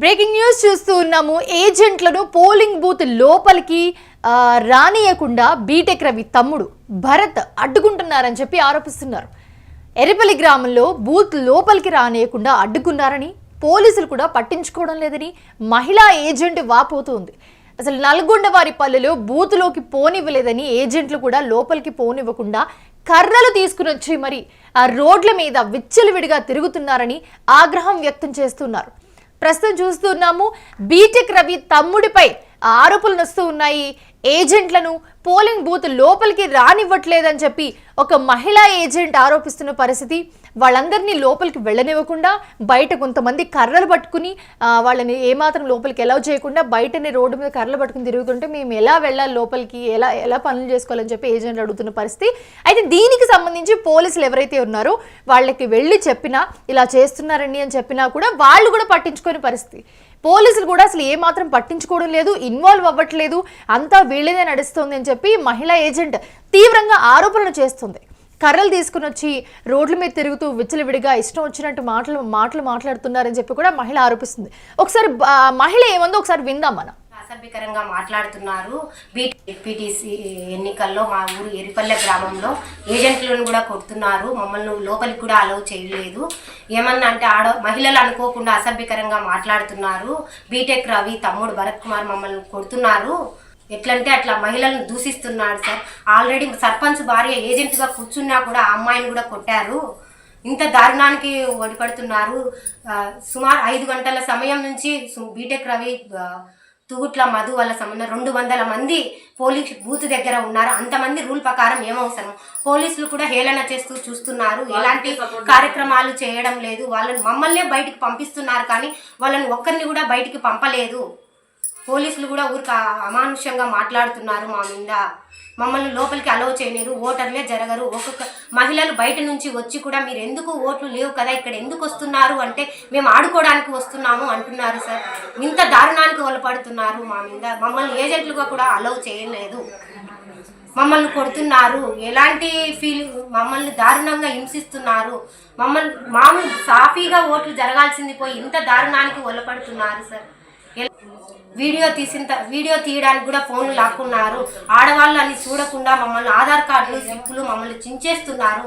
Breaking news చూస్తూ ఉన్నాము. ఏజెంట్లను పోలింగ్ బూత్ లోపలికి రానియకుండా బీటెక్ రవి తమ్ముడు భరత్ అడ్డుకుంటున్నారని చెప్పి ఆరోపిస్తున్నారు. ఎర్రిపల్లి గ్రామంలో బూత్ లోపలికి రానియకుండా అడ్డుకున్నారని, పోలీసులు కూడా పట్టించుకోవడం లేదని మహిళా ఏజెంట్ వాపోతుంది. అసలు నల్గొండ వారి పల్లెలో బూత్లోకి పోనివ్వలేదని, ఏజెంట్లు కూడా లోపలికి పోనివ్వకుండా కర్రలు తీసుకుని వచ్చి మరి ఆ రోడ్ల మీద విచ్చలవిడిగా తిరుగుతున్నారని ఆగ్రహం వ్యక్తం చేస్తున్నారు. ప్రస్తుతం చూస్తున్నాము, బీటెక్ రవి తమ్ముడిపై ఆరోపణలు వస్తూ ఉన్నాయి. ఏజెంట్లను పోలింగ్ బూత్ లోపలికి రానివ్వట్లేదని చెప్పి ఒక మహిళా ఏజెంట్ ఆరోపిస్తున్న పరిస్థితి. వాళ్ళందరినీ లోపలికి వెళ్ళనివ్వకుండా బయట కొంతమంది కర్రలు పట్టుకుని వాళ్ళని ఏమాత్రం లోపలికి అలౌ చేయకుండా బయటనే రోడ్డు మీద కర్రలు పట్టుకుని తిరుగుతుంటే మేము ఎలా వెళ్ళాలి లోపలికి, ఎలా పనులు చేసుకోవాలని చెప్పి ఏజెంట్ అడుగుతున్న పరిస్థితి. అయితే దీనికి సంబంధించి పోలీసులు ఎవరైతే ఉన్నారో వాళ్ళకి వెళ్ళి చెప్పినా, ఇలా చేస్తున్నారండి అని చెప్పినా కూడా వాళ్ళు కూడా పట్టించుకోని పరిస్థితి. పోలీసులు కూడా అసలు ఏమాత్రం పట్టించుకోవడం లేదు, ఇన్వాల్వ్ అవ్వట్లేదు, అంతా వీళ్ళదే నడుస్తుంది అని చెప్పి మహిళా ఏజెంట్ తీవ్రంగా ఆరోపణలు చేస్తుంది. కర్రలు తీసుకుని వచ్చి రోడ్ల మీద తిరుగుతూ విచ్చలవిడిగా ఇష్టం వచ్చినట్టు మాటలు మాట్లాడుతున్నారని చెప్పి కూడా మహిళ ఆరోపిస్తుంది. ఒకసారి మహిళ ఏమందో ఒకసారి విందాం మనం. అసభ్యకరంగా మాట్లాడుతున్నారు. బీటీసీ ఎన్నికల్లో మా ఊరు ఎరిపల్లె గ్రామంలో ఏజెంట్లను కూడా కొడుతున్నారు. మమ్మల్ని లోపలికి కూడా అలౌ చేయలేదు. ఏమన్నా అంటే మహిళలు అనుకోకుండా అసభ్యకరంగా మాట్లాడుతున్నారు. బీటెక్ రవి తమ్ముడు భరత్ కుమార్ మమ్మల్ని కొడుతున్నారు. ఎట్లంటే అట్లా మహిళలను దూషిస్తున్నాడు సార్. ఆల్రెడీ సర్పంచ్ భార్య ఏజెంట్గా కూర్చున్నా కూడా ఆ అమ్మాయిని కూడా కొట్టారు. ఇంత దారుణానికి ఒడిపడుతున్నారు. సుమారు 5 గంటల సమయం నుంచి బీటెక్ రవి తుగుట్ల మధు వాళ్ళ సంబంధం 200 మంది పోలీస్ బూత్ దగ్గర ఉన్నారు. అంతమంది రూల్ ప్రకారం ఏమవసరం. పోలీసులు కూడా హేళన చేస్తూ చూస్తున్నారు. ఎలాంటి కార్యక్రమాలు చేయడం లేదు. వాళ్ళని మమ్మల్నే బయటికి పంపిస్తున్నారు, కానీ వాళ్ళని ఒక్కరిని కూడా బయటికి పంపలేదు. పోలీసులు కూడా ఊరికి అమానుష్యంగా మాట్లాడుతున్నారు మా మీద. మమ్మల్ని లోపలికి అలౌ చేయలేరు. ఓటర్లే జరగరు. ఒక్కొక్క మహిళలు బయట నుంచి వచ్చి కూడా మీరు ఎందుకు ఓట్లు లేవు కదా ఇక్కడ ఎందుకు వస్తున్నారు అంటే మేము ఆడుకోవడానికి వస్తున్నాము అంటున్నారు సార్. ఇంత దారుణానికి ఒలపడుతున్నారు మా మీద. మమ్మల్ని ఏజెంట్లుగా కూడా అలౌ చేయలేదు. మమ్మల్ని కొడుతున్నారు. ఎలాంటి మమ్మల్ని దారుణంగా హింసిస్తున్నారు. మామూలు సాఫీగా ఓట్లు జరగాల్సింది పోయి ఇంత దారుణానికి ఒలపడుతున్నారు సార్. వీడియో తీయడానికి కూడా ఫోన్లు లాక్కున్నారు. ఆడవాళ్ళు అని చూడకుండా మమ్మల్ని ఆధార్ కార్డులు స్లిప్పులు మమ్మల్ని చించేస్తున్నారు.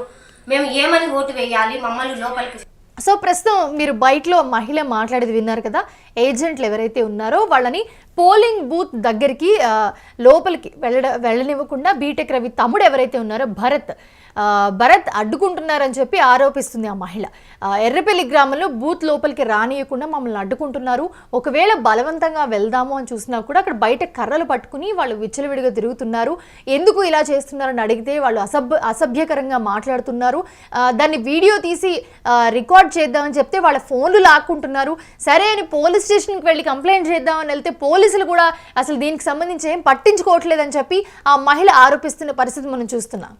మేము ఏమని ఓటు వేయాలి? మమ్మల్ని లోపలికి. సో ప్రస్తుతం మీరు బయటలో మహిళ మాట్లాడేది విన్నారు కదా. ఏజెంట్లు ఎవరైతే ఉన్నారో వాళ్ళని పోలింగ్ బూత్ దగ్గరికి లోపలికి వెళ్ళనివ్వకుండా బీటెక్ రవి తమ్ముడు ఎవరైతే ఉన్నారో భరత్ అడ్డుకుంటున్నారని చెప్పి ఆరోపిస్తుంది ఆ మహిళ. ఎర్రపల్లి గ్రామంలో బూత్ లోపలికి రానియకుండా మమ్మల్ని అడ్డుకుంటున్నారు. ఒకవేళ బలవంతంగా వెళ్దాము అని చూసినా కూడా అక్కడ బయట కర్రలు పట్టుకుని వాళ్ళు విచ్చలవిడిగా తిరుగుతున్నారు. ఎందుకు ఇలా చేస్తున్నారని అడిగితే వాళ్ళు అసభ్యకరంగా మాట్లాడుతున్నారు. దాన్ని వీడియో తీసి రికార్డ్ చేద్దామని చెప్తే వాళ్ళ ఫోన్లు లాక్కుంటున్నారు. సరే అని పోలీస్ స్టేషన్కి వెళ్ళి కంప్లైంట్ చేద్దామని వెళ్తే పోలీసులు కూడా అసలు దీనికి సంబంధించి ఏం పట్టించుకోవట్లేదని చెప్పి ఆ మహిళ ఆరోపిస్తున్న పరిస్థితి మనం చూస్తున్నాం.